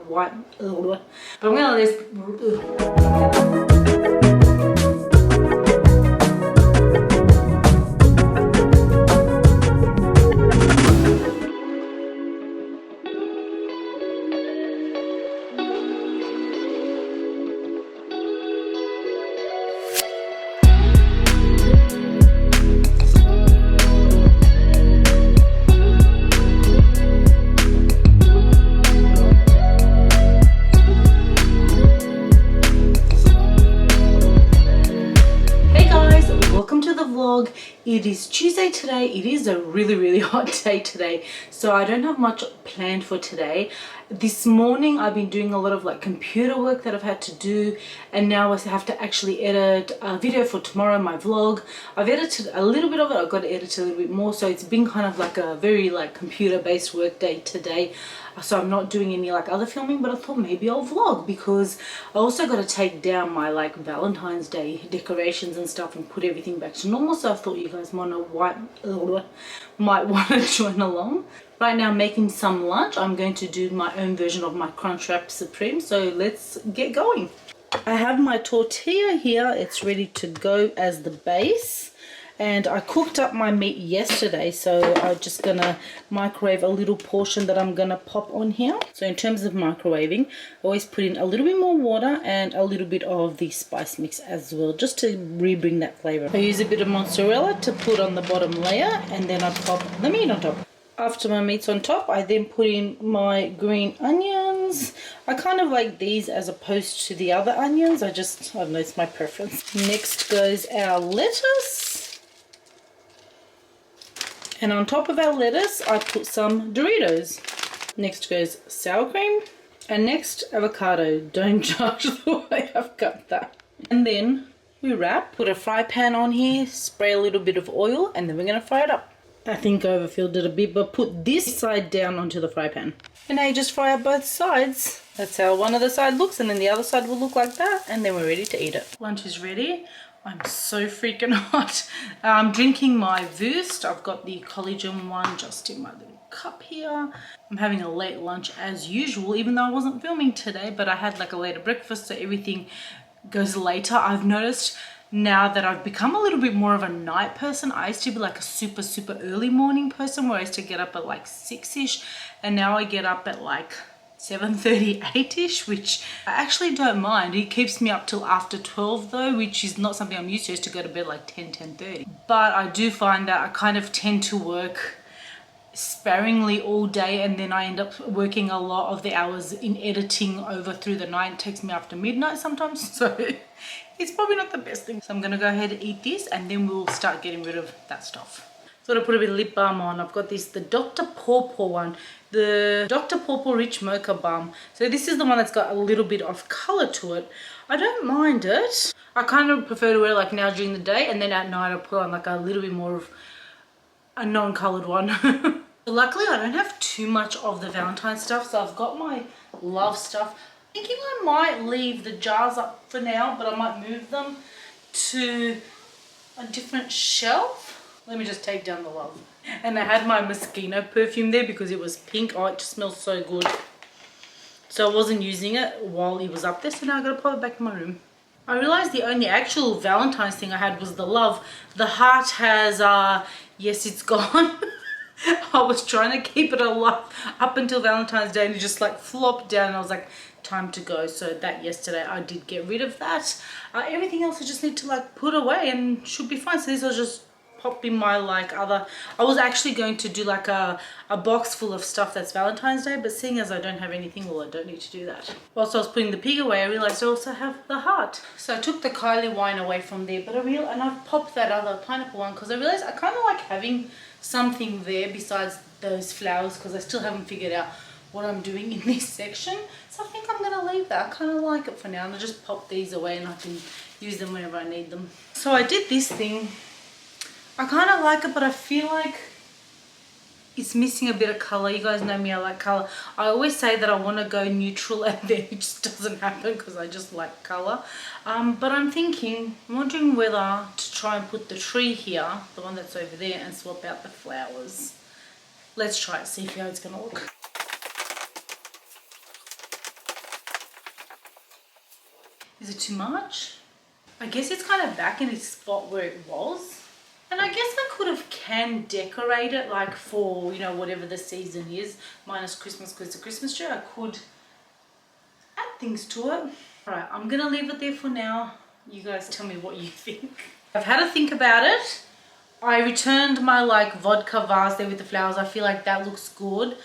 white, but I'm gonna list. It is Tuesday today. It is a really hot day today, so I don't have much planned for today. This morning I've been doing a lot of like computer work that I've had to do, and now I have to actually edit a video for tomorrow, my vlog. I've edited a little bit of it. I've got to edit a little bit more, so it's been kind of like a very like computer based work day today. So I'm not doing any like other filming, but I thought maybe I'll vlog because I also got to take down my like Valentine's Day decorations and stuff and put everything back to normal. So I thought you guys might want to join along. Right now I'm making some lunch. I'm going to do my own version of my Crunchwrap Supreme. So let's get going. I have my tortilla here. It's ready to go as the base. And I cooked up my meat yesterday, so I'm just gonna microwave a little portion that I'm gonna pop on here. So in terms of microwaving, I always put in a little bit more water and a little bit of the spice mix as well, just to re-bring that flavor. I use a bit of mozzarella to put on the bottom layer, and then I pop the meat on top. After my meat's on top, I then put in my green onions. I kind of like these as opposed to the other onions. I don't know, it's my preference. Next goes our lettuce. And on top of our lettuce, I put some Doritos. Next goes sour cream. And next, avocado. Don't judge the way I've cut that. And then we wrap, put a fry pan on here, spray a little bit of oil, and then we're going to fry it up. I think I overfilled it a bit, but put this side down onto the fry pan. And now you just fry up both sides. That's how one of the side looks, and then the other side will look like that, and then we're ready to eat it. Lunch is ready. I'm so freaking hot. I'm drinking my Voost. I've got the collagen one just in my little cup here. I'm having a late lunch as usual, even though I wasn't filming today, but I had like a later breakfast, so everything goes later. I've noticed now that I've become a little bit more of a night person. I used to be like a super early morning person where I used to get up at like 6ish, and now I get up at like 7:30, 8ish, which I actually don't mind. It keeps me up till after 12 though, which is not something I'm used to. I used to go to bed like 10:30. But I do find that I kind of tend to work sparingly all day, and then I end up working a lot of the hours in editing over through the night. It takes me after midnight sometimes, so it's probably not the best thing. So I'm gonna go ahead and eat this, and then we'll start getting rid of that stuff. Thought I'd put a bit of lip balm on. I've got the Dr. Pawpaw one, the Dr. Pawpaw Rich Mocha Balm. So this is the one that's got a little bit of color to it. I don't mind it. I kind of prefer to wear it like now during the day, and then at night I'll put on like a little bit more of a non-colored one. Luckily I don't have too much of the Valentine stuff, so I've got my love stuff. Thinking I might leave the jars up for now, but I might move them to a different shelf. Let me just take down the love. And I had my Moschino perfume there because it was pink. Oh, it just smells so good. So I wasn't using it while it was up there, so now I gotta pop it back in my room. I realized the only actual Valentine's thing I had was the love. The heart has, yes, it's gone. I was trying to keep it alive up until Valentine's Day, and it just like flopped down, and I was like, time to go. So that yesterday I did get rid of that. Everything else I just need to like put away and should be fine. So these are just pop in my like other. I was actually going to do like a box full of stuff that's Valentine's Day, but seeing as I don't have anything, well, I don't need to do that. Whilst I was putting the pig away, I realized I also have the heart. So I took the Kylie wine away from there, but and I've popped that other pineapple one because I realized I kind of like having something there besides those flowers, because I still haven't figured out what I'm doing in this section. So I think I'm gonna leave that. I kind of like it for now, and I just pop these away and I can use them whenever I need them. So I did this thing. I kind of like it, but I feel like it's missing a bit of color. You guys know me, I like color. I always say that I want to go neutral, and then it just doesn't happen because I just like color. But I'm wondering whether to try and put the tree here, the one that's over there, and swap out the flowers. Let's try it, see how it's gonna look. Is it too much? I guess it's kind of back in its spot where it was. And I guess I could have can decorate it like for, you know, whatever the season is, minus Christmas because it's a Christmas tree. I could add things to it. Alright, I'm gonna leave it there for now. You guys tell me what you think. I've had to think about it. I returned my like vodka vase there with the flowers. I feel like that looks good.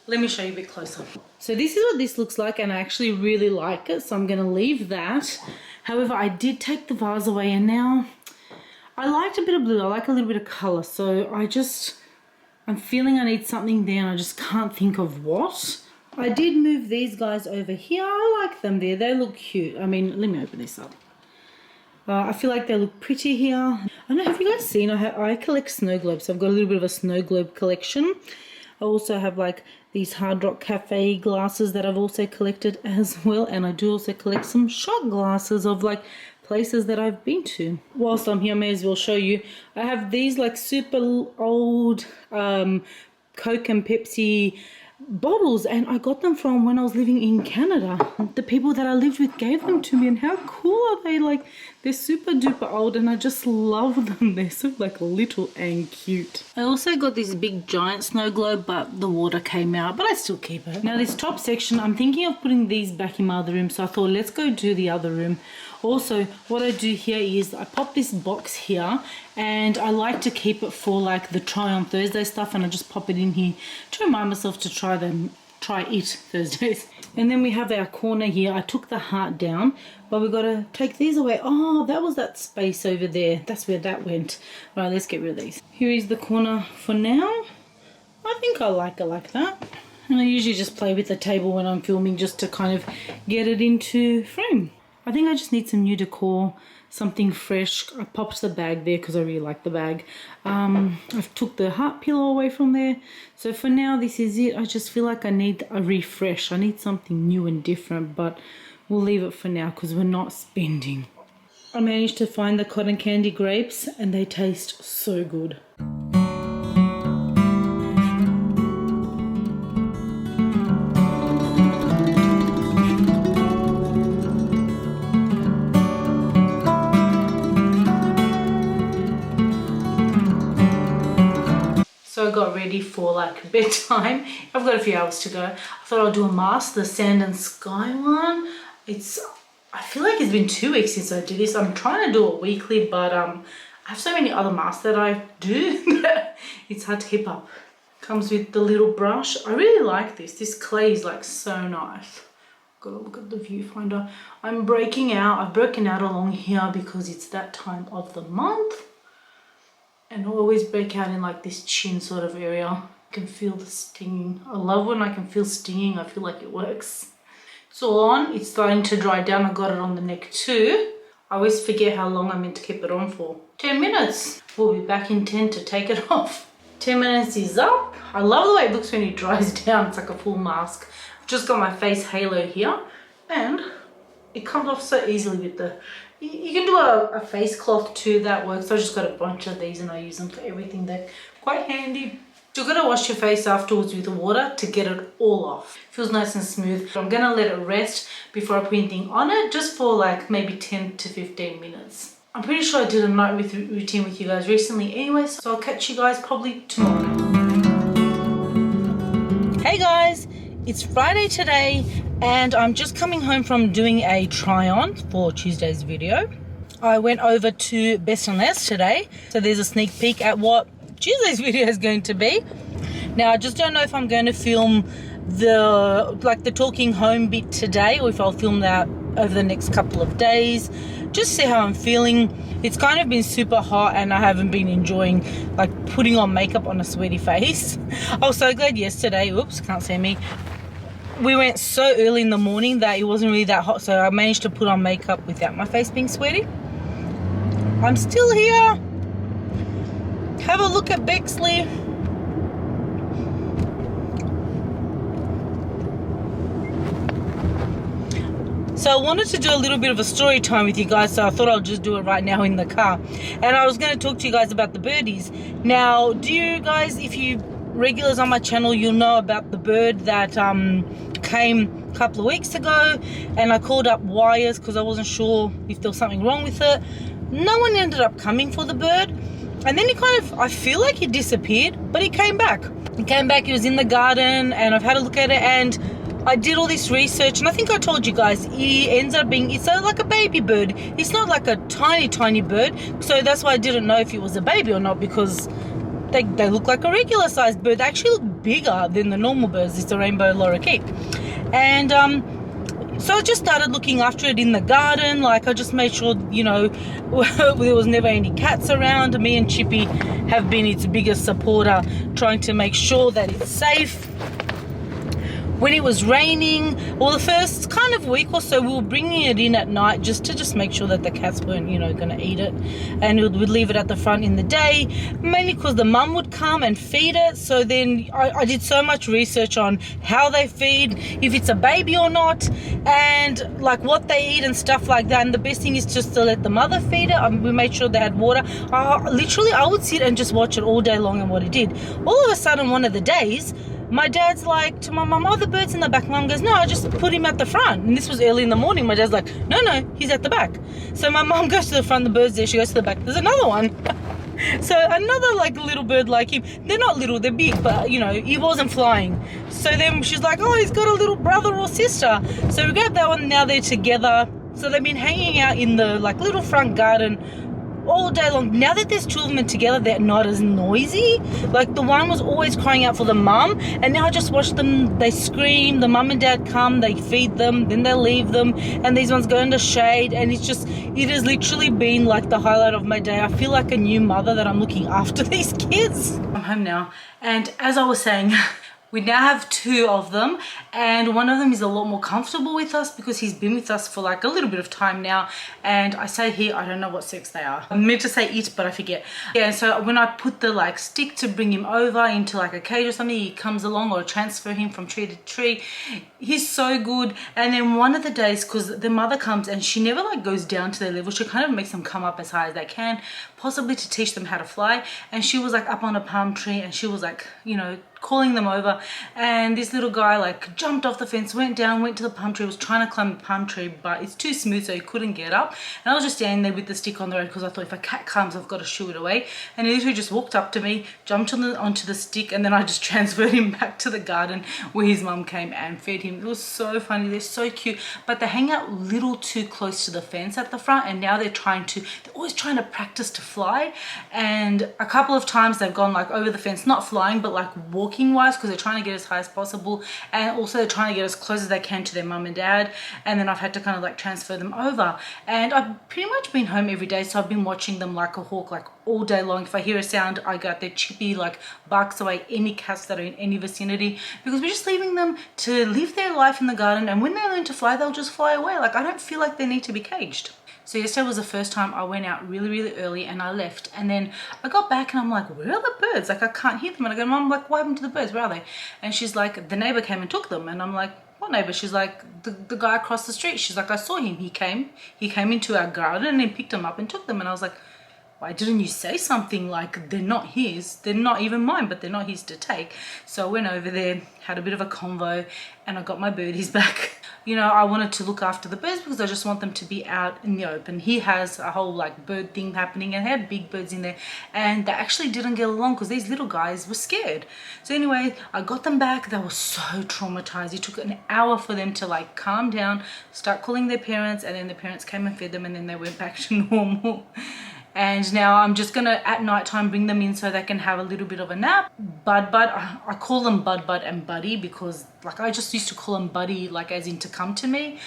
Let me show you a bit closer. So this is what this looks like, and I actually really like it, so I'm gonna leave that. However, I did take the vase away, and now I liked a bit of blue. I like a little bit of color, so I'm feeling I need something there, and I just can't think of what. I did move these guys over here. I like them there. They look cute. I mean, let me open this up. I feel like they look pretty here. I don't know, have you guys seen? I collect snow globes. So I've got a little bit of a snow globe collection. I also have like these Hard Rock Cafe glasses that I've also collected as well. And I do also collect some shot glasses of like places that I've been to. Whilst I'm here, I may as well show you. I have these like super old Coke and Pepsi bottles, and I got them from when I was living in Canada. The people that I lived with gave them to me, and how cool are they? Like, they're super duper old, and I just love them. They're so like little and cute. I also got this big giant snow globe, but the water came out, but I still keep it. Now this top section, I'm thinking of putting these back in my other room, so I thought let's go do the other room. Also, what I do here is I pop this box here, and I like to keep it for like the try on Thursday stuff, and I just pop it in here to remind myself to try it Thursdays. And then we have our corner here. I took the heart down, but we've got to take these away. Oh, that was that space over there. That's where that went. All right, let's get rid of these. Here is the corner for now. I think I like it like that. And I usually just play with the table when I'm filming just to kind of get it into frame. I think I just need some new decor, something fresh. I popped the bag there because I really like the bag. I've took the heart pillow away from there. So for now, this is it. I just feel like I need a refresh. I need something new and different, but we'll leave it for now because we're not spending. I managed to find the cotton candy grapes, and they taste so good. So I got ready for like bedtime. I've got a few hours to go. I thought I'll do a mask, the sand and sky one. I feel like it's been 2 weeks since I did this. I'm trying to do it weekly, but I have so many other masks that I do that it's hard to keep up. Comes with the little brush. I really like this. This clay is like so nice. Gotta look at the viewfinder. I'm breaking out. I've broken out along here because it's that time of the month. And I always break out in like this chin sort of area. I can feel the stinging. I love when I can feel stinging. I feel like it works. It's all on. It's starting to dry down. I got it on the neck too. I always forget how long I'm meant to keep it on for. 10 minutes. We'll be back in 10 to take it off. 10 minutes is up. I love the way it looks when it dries down. It's like a full mask. I've just got my face halo here, and it comes off so easily with the... You can do a face cloth too, that works. I just got a bunch of these and I use them for everything. They're quite handy. You're gonna wash your face afterwards with the water to get it all off. Feels nice and smooth. I'm gonna let it rest before I put anything on it, just for like maybe 10 to 15 minutes. I'm pretty sure I did a night routine with you guys recently anyway, so I'll catch you guys probably tomorrow. Hey guys, it's Friday today, and I'm just coming home from doing a try on for Tuesday's video. I went over to Best and Less today, so there's a sneak peek at what Tuesday's video is going to be. Now I just don't know if I'm going to film the talking home bit today, or if I'll film that over the next couple of days. Just see how I'm feeling. It's kind of been super hot and I haven't been enjoying like putting on makeup on a sweaty face. I was so glad yesterday, oops, can't see me. We went so early in the morning that it wasn't really that hot, so I managed to put on makeup without my face being sweaty. I'm still here. Have a look at Bexley. So I wanted to do a little bit of a story time with you guys, so I thought I'll just do it right now in the car. And I was going to talk to you guys about the birdies. Now, do you guys, if you regulars on my channel, you'll know about the bird that came a couple of weeks ago, and I called up wires because I wasn't sure if there was something wrong with it. No one ended up coming for the bird, and then he kind of, I feel like he disappeared, but he came back. He came back, he was in the garden, and I've had a look at it, and I did all this research, and I think I told you guys, he ends up being, it's like a baby bird. It's not like a tiny bird, so that's why I didn't know if it was a baby or not, because they look like a regular sized bird. They actually look bigger than the normal birds. It's a rainbow lorikeet. And so I just started looking after it in the garden. Like, I just made sure, you know, there was never any cats around. Me and Chippy have been its biggest supporter, trying to make sure that it's safe. When it was raining, well, the first kind of week or so, we were bringing it in at night just to make sure that the cats weren't, you know, going to eat it. And we'd leave it at the front in the day, mainly because the mum would come and feed it. So then I did so much research on how they feed, if it's a baby or not, and like what they eat and stuff like that. And the best thing is just to let the mother feed it. We made sure they had water. Literally, I would sit and just watch it all day long and what it did. All of a sudden, one of the days, my dad's like to my mum, oh, the bird's in the back. Mum goes, no, I just put him at the front. And this was early in the morning. My dad's like, no, he's at the back. So my mum goes to the front, the bird's there. She goes to the back. There's another one. So another like little bird like him. They're not little, they're big, but you know, he wasn't flying. So then she's like, oh, he's got a little brother or sister. So we grabbed that one, now they're together. So they've been hanging out in the like little front garden all day long. Now that there's two of them together, they're not as noisy. Like, the one was always crying out for the mum, and now I just watch them, they scream, the mum and dad come, they feed them, then they leave them, and these ones go in the shade, and it has literally been like the highlight of my day. I feel like a new mother that I'm looking after these kids. I'm home now, and as I was saying, we now have two of them, and one of them is a lot more comfortable with us because he's been with us for like a little bit of time now. And I say he, I don't know what sex they are. I meant to say it, but I forget. Yeah, so when I put the like stick to bring him over into like a cage or something, he comes along, or transfer him from tree to tree. He's so good. And then one of the days, because the mother comes and she never like goes down to their level, she kind of makes them come up as high as they can, possibly to teach them how to fly. And she was like up on a palm tree, and she was like, you know, calling them over, and this little guy like jumped off the fence, went down, went to the palm tree, was trying to climb the palm tree, but it's too smooth, so he couldn't get up. And I was just standing there with the stick on the road because I thought, if a cat comes, I've got to shoo it away. And he literally just walked up to me, jumped onto the stick, and then I just transferred him back to the garden where his mum came and fed him. It was so funny. They're so cute, but they hang out a little too close to the fence at the front, and now they're always trying to practice to fly. And a couple of times they've gone like over the fence, not flying, but like walking wise, because they're trying to get as high as possible, and also they're trying to get as close as they can to their mum and dad. And then I've had to kind of like transfer them over, and I've pretty much been home every day, so I've been watching them like a hawk, like all day long. If I hear a sound, I go out there. Chippy like barks away any cats that are in any vicinity, because we're just leaving them to live their life in the garden, and when they learn to fly, they'll just fly away. Like, I don't feel like they need to be caged. So yesterday was the first time I went out really early, and I left, and then I got back and I'm like, where are the birds? Like, I can't hear them. And I go, Mom, like, what happened to the birds? Where are they? And she's like, the neighbor came and took them. And I'm like, what neighbor? She's like, the guy across the street. She's like, I saw him. He came into our garden and he picked them up and took them. And I was like, why didn't you say something? Like, they're not his, they're not even mine, but they're not his to take. So I went over there, had a bit of a convo, and I got my birdies back. You know, I wanted to look after the birds because I just want them to be out in the open. He has a whole like bird thing happening, and had big birds in there, and they actually didn't get along because these little guys were scared. So anyway, I got them back. They were so traumatized. It took an hour for them to like calm down, start calling their parents, and then the parents came and fed them, and then they went back to normal. And now I'm just gonna at night time bring them in so they can have a little bit of a nap. Bud, I call them Bud and Buddy because like I just used to call him Buddy, like as in to come to me.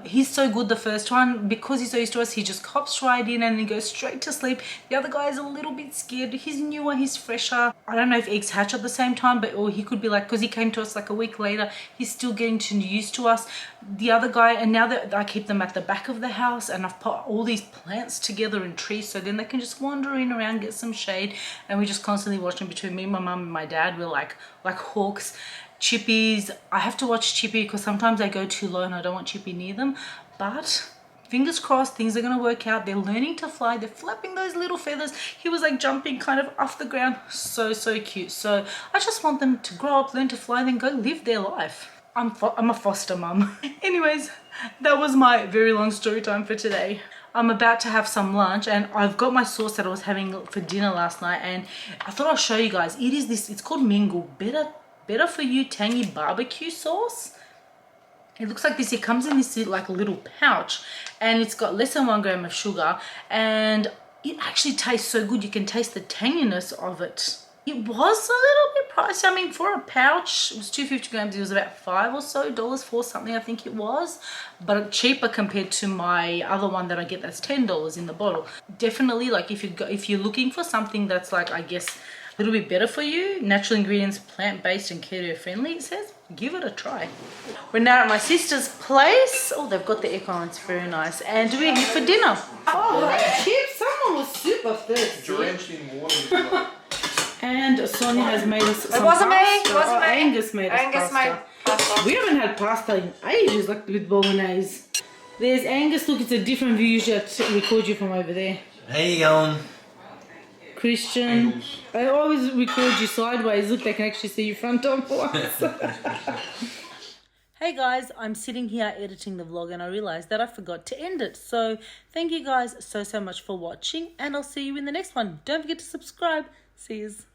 He's so good the first one, because he's so used to us, he just hops right in and he goes straight to sleep. The other guy is a little bit scared. He's newer, he's fresher. I don't know if eggs hatch at the same time, but or he could be like, because he came to us like a week later, he's still getting used to us. The other guy, and now that I keep them at the back of the house, and I've put all these plants together in trees, so then they can just wander in around, get some shade, and we just constantly watching between me, my mum, and my dad. We're like hawks. Chippies, I have to watch Chippy because sometimes they go too low and I don't want Chippy near them, but fingers crossed, things are going to work out. They're learning to fly. They're flapping those little feathers. He was like jumping kind of off the ground. So cute. So I just want them to grow up, learn to fly, then go live their life. I'm a foster mum. Anyways, that was my very long story time for today. I'm about to have some lunch and I've got my sauce that I was having for dinner last night, and I thought I'll show you guys. It's called Mingle, better for you tangy barbecue sauce. It looks like this. It comes in this like little pouch and it's got less than 1 gram of sugar, and it actually tastes so good. You can taste the tanginess of it. It was a little bit pricey. I mean, for a pouch, it was 250 grams. It was about $5 or so, for something, I think it was. But cheaper compared to my other one that I get that's $10 in the bottle. Definitely, like if you're looking for something that's like, I guess, a little bit better for you, natural ingredients, plant-based and keto-friendly, it says, give it a try. We're now at my sister's place. Oh, they've got the aircon. It's very nice. And we're here for dinner. Oh, Chip, someone was super thirsty. Drenched in water. And Sonia has made us some It wasn't me. pasta. It wasn't me. Angus made us Angus pasta. made pasta. We haven't had pasta in ages, like with bolognese. There's Angus. Look, it's a different view. Usually I record you from over there. How you going? Christian. Angles. I always record you sideways. Look, they can actually see you front on for once. Hey guys, I'm sitting here editing the vlog and I realized that I forgot to end it. So thank you guys so much for watching, and I'll see you in the next one. Don't forget to subscribe. See yous.